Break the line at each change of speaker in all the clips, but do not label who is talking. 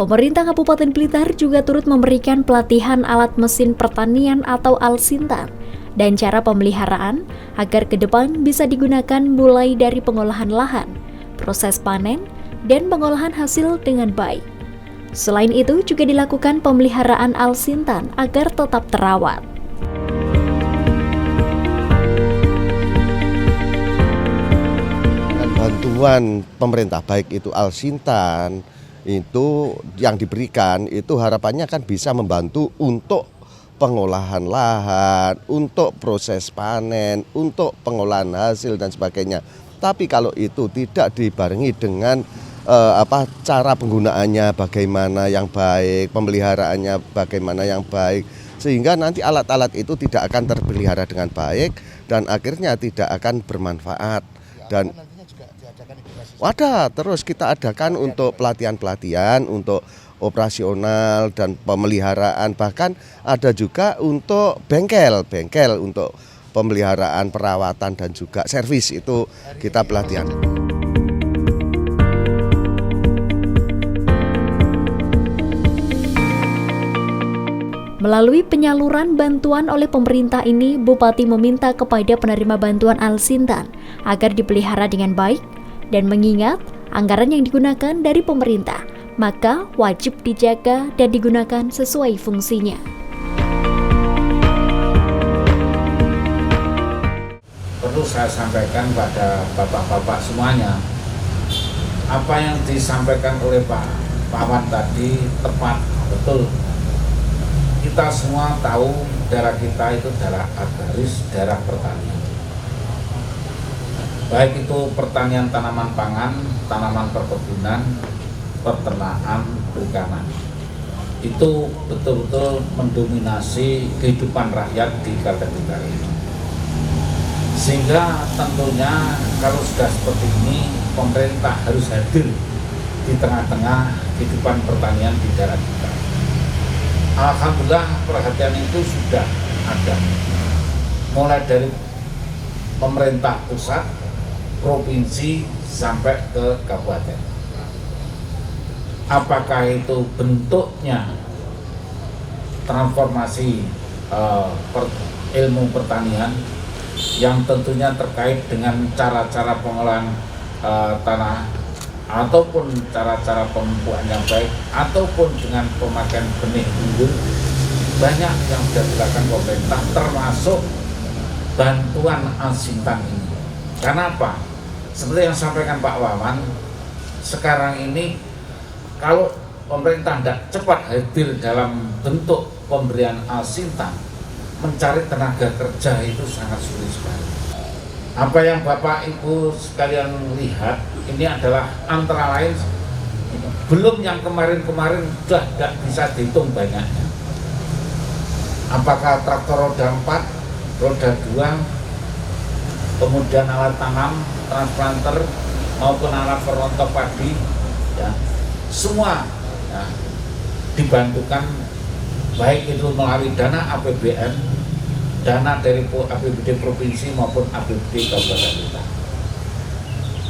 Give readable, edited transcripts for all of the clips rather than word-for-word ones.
Pemerintah Kabupaten Blitar juga turut memberikan pelatihan alat mesin pertanian atau Alsintan dan cara pemeliharaan agar ke depan bisa digunakan mulai dari pengolahan lahan, proses panen, dan pengolahan hasil dengan baik. Selain itu juga dilakukan pemeliharaan Alsintan agar tetap terawat.
Bantuan pemerintah baik itu Alsintan itu yang diberikan itu harapannya kan bisa membantu untuk pengolahan lahan, untuk proses panen, untuk pengolahan hasil dan sebagainya. Tapi kalau itu tidak dibarengi dengan cara penggunaannya bagaimana yang baik, pemeliharaannya bagaimana yang baik, sehingga nanti alat-alat itu tidak akan terpelihara dengan baik dan akhirnya tidak akan bermanfaat. Dan ada terus kita adakan untuk pelatihan-pelatihan, untuk operasional dan pemeliharaan, bahkan ada juga untuk bengkel untuk pemeliharaan, perawatan dan juga servis itu kita pelatihan.
Melalui penyaluran bantuan oleh pemerintah ini, Bupati meminta kepada penerima bantuan Alsintan agar dipelihara dengan baik dan mengingat anggaran yang digunakan dari pemerintah, maka wajib dijaga dan digunakan sesuai fungsinya.
Perlu saya sampaikan pada bapak-bapak semuanya, apa yang disampaikan oleh Pak Wawan tadi tepat, betul. Kita semua tahu daerah kita itu daerah agraris, daerah pertanian. Baik itu pertanian tanaman pangan, tanaman perkebunan, peternakan, perikanan. Itu betul-betul mendominasi kehidupan rakyat di Kabupaten Blitar ini. Sehingga tentunya kalau sudah seperti ini, pemerintah harus hadir di tengah-tengah kehidupan pertanian di daerah kita. Alhamdulillah perhatian itu sudah ada, mulai dari pemerintah pusat, provinsi, sampai ke kabupaten. Apakah itu bentuknya transformasi ilmu pertanian yang tentunya terkait dengan cara-cara pengolahan tanah, ataupun cara-cara pemupukan yang baik, ataupun dengan pemakaian benih unggul, banyak yang sudah dilakukan pemerintah, termasuk bantuan Alsintan ini. Karena apa? Seperti yang sampaikan Pak Wawan, sekarang ini kalau pemerintah tidak cepat hadir dalam bentuk pemberian Alsintan, mencari tenaga kerja itu sangat sulit sekali. Apa yang Bapak Ibu sekalian lihat ini adalah antara lain belum yang kemarin-kemarin sudah tidak bisa dihitung banyaknya. Apakah traktor roda 4, roda 2, kemudian alat tanam, transplanter maupun alat perontok padi, ya, semua ya, dibantukan baik itu melalui dana APBN, dana dari APBD provinsi maupun APBD Kabupaten Blitar.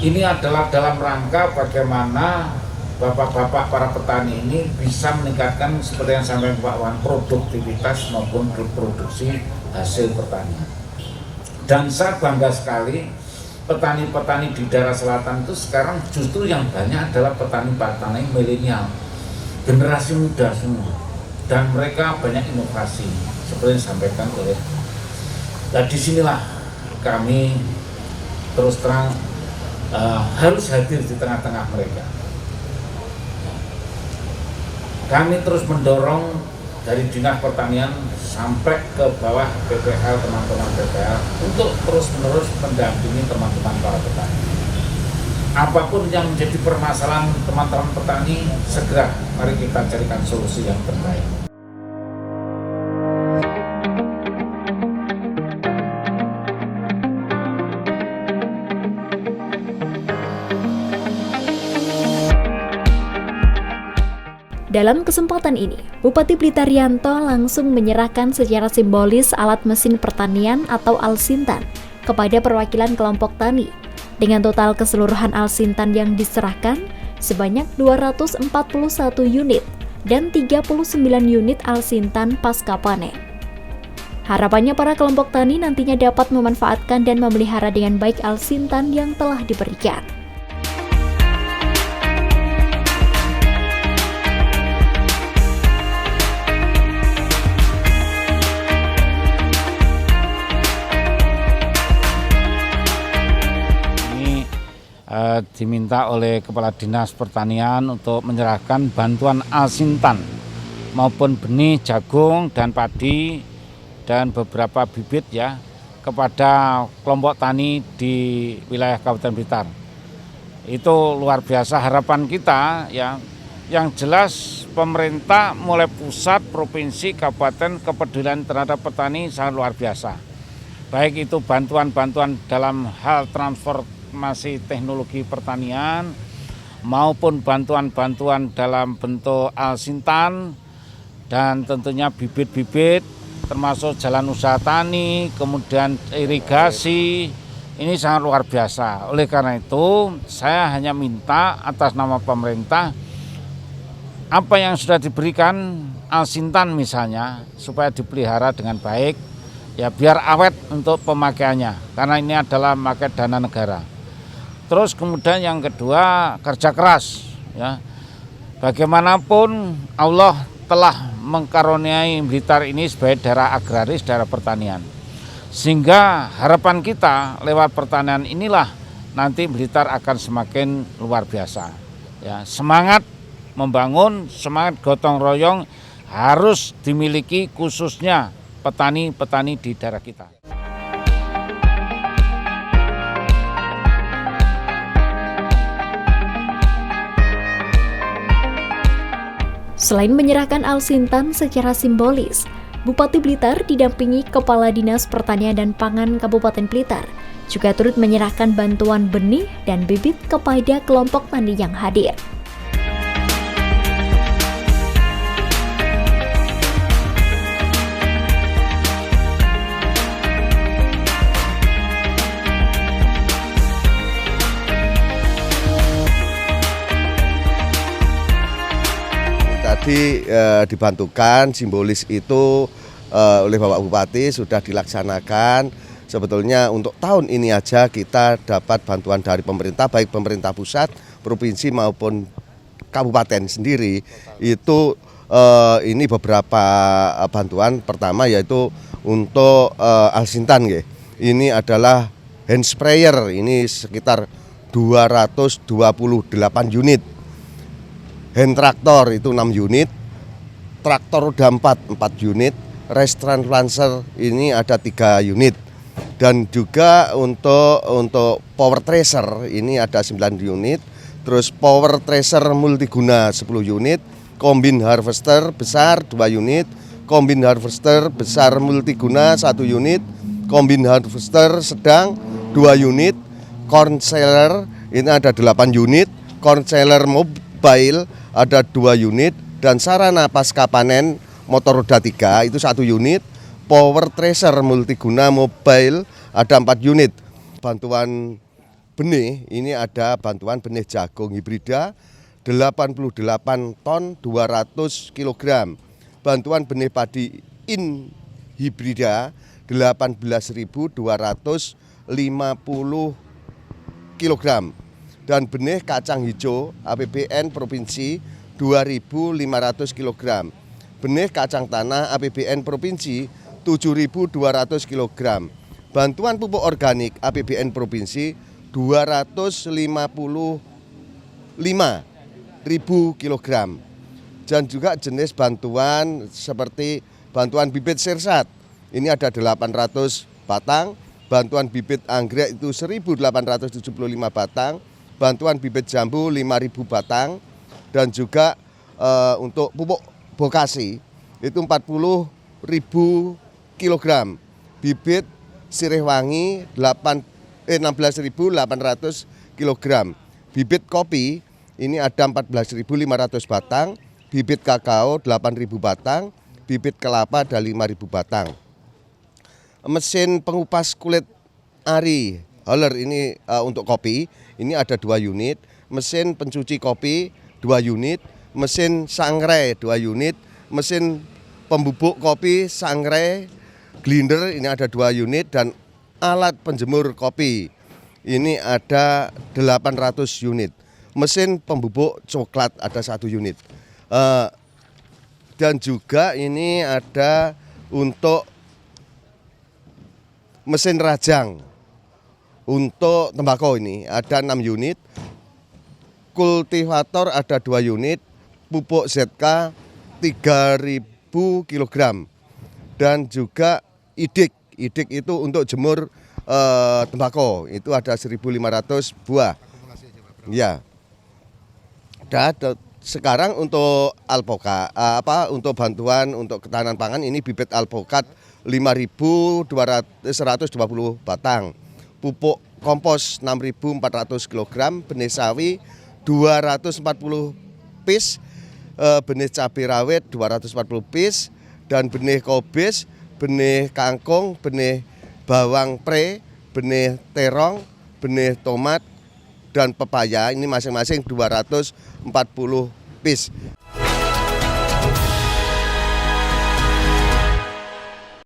Ini adalah dalam rangka bagaimana bapak-bapak para petani ini bisa meningkatkan seperti yang sampaikan Pak Wan, produktivitas maupun reproduksi hasil pertanian. Dan saya bangga sekali petani-petani di daerah selatan itu sekarang justru yang banyak adalah petani-petani milenial, generasi muda semua, dan mereka banyak inovasi seperti yang disampaikan oleh. Nah, disinilah kami terus terang harus hadir di tengah-tengah mereka. Kami terus mendorong dari Dinas Pertanian sampai ke bawah PPL, teman-teman PPL, untuk terus-menerus mendampingi teman-teman para petani. Apapun yang menjadi permasalahan teman-teman petani, segera mari kita carikan solusi yang terbaik.
Dalam kesempatan ini, Bupati Blitar Yanto langsung menyerahkan secara simbolis alat mesin pertanian atau Alsintan kepada perwakilan kelompok tani. Dengan total keseluruhan Alsintan yang diserahkan sebanyak 241 unit dan 39 unit Alsintan pasca panen. Harapannya para kelompok tani nantinya dapat memanfaatkan dan memelihara dengan baik Alsintan yang telah diberikan.
Diminta oleh Kepala Dinas Pertanian untuk menyerahkan bantuan Alsintan maupun benih jagung dan padi dan beberapa bibit ya kepada kelompok tani di wilayah Kabupaten Blitar. Itu luar biasa harapan kita ya. Yang jelas pemerintah mulai pusat, provinsi, kabupaten kepedulian terhadap petani sangat luar biasa. Baik itu bantuan-bantuan dalam hal transformasi teknologi pertanian maupun bantuan-bantuan dalam bentuk Alsintan dan tentunya bibit-bibit termasuk jalan usaha tani, kemudian irigasi, ini sangat luar biasa. Oleh karena itu saya hanya minta atas nama pemerintah apa yang sudah diberikan Alsintan misalnya supaya dipelihara dengan baik ya biar awet untuk pemakaiannya karena ini adalah memakai dana negara. Terus kemudian yang kedua kerja keras ya. Bagaimanapun Allah telah mengkaruniai Blitar ini sebagai daerah agraris, daerah pertanian. Sehingga harapan kita lewat pertanian inilah nanti Blitar akan semakin luar biasa. Ya, semangat membangun, semangat gotong royong harus dimiliki khususnya petani-petani di daerah kita.
Selain menyerahkan Alsintan secara simbolis, Bupati Blitar didampingi Kepala Dinas Pertanian dan Pangan Kabupaten Blitar juga turut menyerahkan bantuan benih dan bibit kepada kelompok tani yang hadir.
Tadi dibantukan simbolis itu oleh Bapak Bupati sudah dilaksanakan. Sebetulnya untuk tahun ini aja kita dapat bantuan dari pemerintah, baik pemerintah pusat, provinsi maupun kabupaten sendiri. Itu ini beberapa bantuan. Pertama yaitu untuk Alsintan. Ini adalah hand sprayer, ini sekitar 228 unit. Hand traktor itu 6 unit, traktor roda 4 unit, race transplanter ini ada 3 unit. Dan juga untuk power tracer ini ada 9 unit, terus power tracer multiguna 10 unit, combine harvester besar 2 unit, combine harvester besar multiguna 1 unit, combine harvester sedang 2 unit, corn sheller ini ada 8 unit, corn sheller mobile ada 2 unit, dan sarana pasca panen motor roda 3 itu 1 unit, power tracer multiguna mobile ada 4 unit. Bantuan benih ini ada bantuan benih jagung hibrida 88 ton 200 kg. Bantuan benih padi in hibrida 18.250 kg. Dan benih kacang hijau APBN Provinsi 2.500 kg. Benih kacang tanah APBN Provinsi 7.200 kg. Bantuan pupuk organik APBN Provinsi 255.000 kg. Dan juga jenis bantuan seperti bantuan bibit sirsat. Ini ada 800 batang, bantuan bibit anggrek itu 1.875 batang, bantuan bibit jambu 5.000 batang, dan juga untuk pupuk bokasi itu 40.000 kg. Bibit sirih wangi 16.800 kg. Bibit kopi ini ada 14.500 batang, bibit kakao 8.000 batang, bibit kelapa ada 5.000 batang. Mesin pengupas kulit ari Holler ini untuk kopi, ini ada 2 unit. mesin pencuci kopi 2 unit, mesin sangrai 2 unit, mesin pembubuk kopi sangrai grinder ini ada 2 unit, dan alat penjemur kopi ini ada 800 unit. Mesin pembubuk coklat ada 1 unit. Dan juga ini ada untuk mesin rajang untuk tembakau ini ada 6 unit, kultivator ada 2 unit, pupuk ZK 3.000 kg, dan juga idik itu untuk jemur tembakau itu ada 1.500 buah. Ya. Dan sekarang untuk alpokat untuk bantuan untuk ketahanan pangan ini bibit alpokat 5.120 batang, pupuk kompos 6.400 kg, benih sawi 240 piece, benih cabai rawit 240 piece, dan benih kobis, benih kangkung, benih bawang pre, benih terong, benih tomat, dan pepaya ini masing-masing 240 piece.